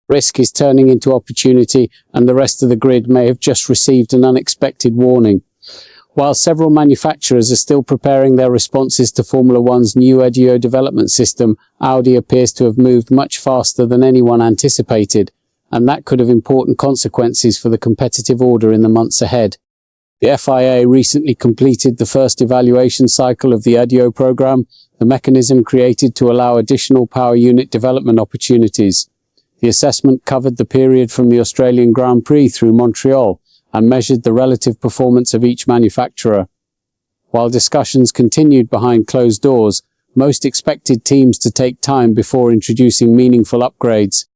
Risk is turning into opportunity, and the rest of the grid may have just received an unexpected warning. While several manufacturers are still preparing their responses to Formula One's new AUDI development system, Audi appears to have moved much faster than anyone anticipated, and that could have important consequences for the competitive order in the months ahead. The FIA recently completed the first evaluation cycle of the AUDI program, the mechanism created to allow additional power unit development opportunities. The assessment covered the period from the Australian Grand Prix through Montreal and measured the relative performance of each manufacturer. While discussions continued behind closed doors, most expected teams to take time before introducing meaningful upgrades.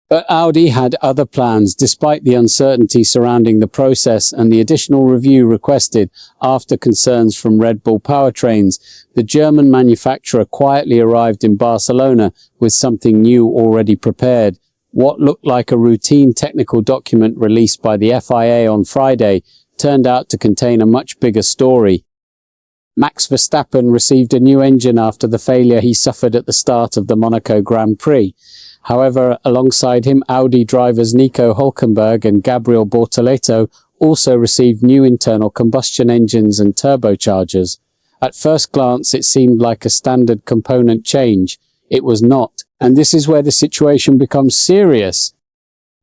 But Audi had other plans despite the uncertainty surrounding the process and the additional review requested after concerns from Red Bull Powertrains. The German manufacturer quietly arrived in Barcelona with something new already prepared. What looked like a routine technical document released by the FIA on Friday turned out to contain a much bigger story. Max Verstappen received a new engine after the failure he suffered at the start of the Monaco Grand Prix. However, alongside him, Audi drivers Nico Hülkenberg and Gabriel Bortoleto also received new internal combustion engines and turbochargers. At first glance, it seemed like a standard component change. It was not, and this is where the situation becomes serious.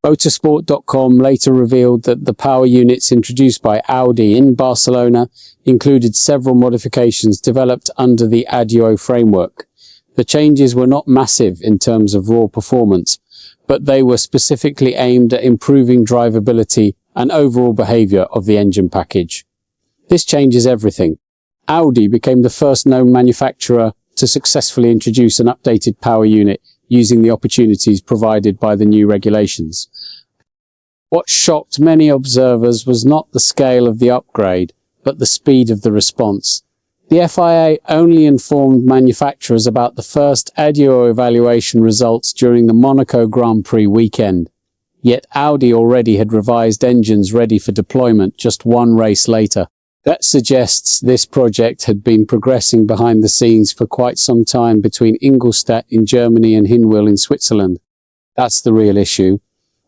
Motorsport.com later revealed that the power units introduced by Audi in Barcelona included several modifications developed under the AUDI framework. The changes were not massive in terms of raw performance, but they were specifically aimed at improving drivability and overall behavior of the engine package. This changes everything. Audi became the first known manufacturer to successfully introduce an updated power unit using the opportunities provided by the new regulations. What shocked many observers was not the scale of the upgrade, but the speed of the response. The FIA only informed manufacturers about the first AUDI evaluation results during the Monaco Grand Prix weekend. Yet Audi already had revised engines ready for deployment just one race later. That suggests this project had been progressing behind the scenes for quite some time between Ingolstadt in Germany and Hinwil in Switzerland. That's the real issue.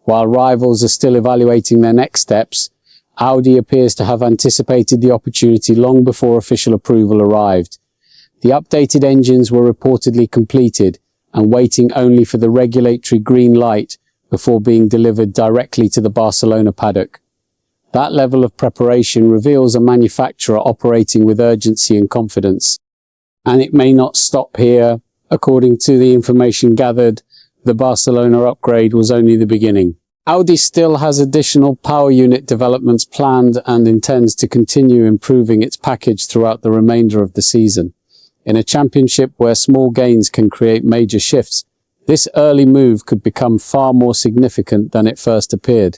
While rivals are still evaluating their next steps, Audi appears to have anticipated the opportunity long before official approval arrived. The updated engines were reportedly completed and waiting only for the regulatory green light before being delivered directly to the Barcelona paddock. That level of preparation reveals a manufacturer operating with urgency and confidence. And it may not stop here. According to the information gathered, the Barcelona upgrade was only the beginning. Audi still has additional power unit developments planned and intends to continue improving its package throughout the remainder of the season. In a championship where small gains can create major shifts, this early move could become far more significant than it first appeared.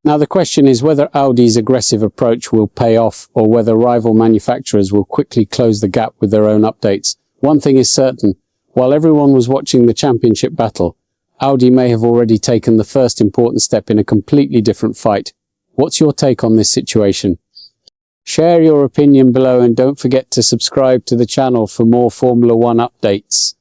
Now the question is whether Audi's aggressive approach will pay off or whether rival manufacturers will quickly close the gap with their own updates. One thing is certain, while everyone was watching the championship battle, Audi may have already taken the first important step in a completely different fight. What's your take on this situation? Share your opinion below and don't forget to subscribe to the channel for more Formula One updates.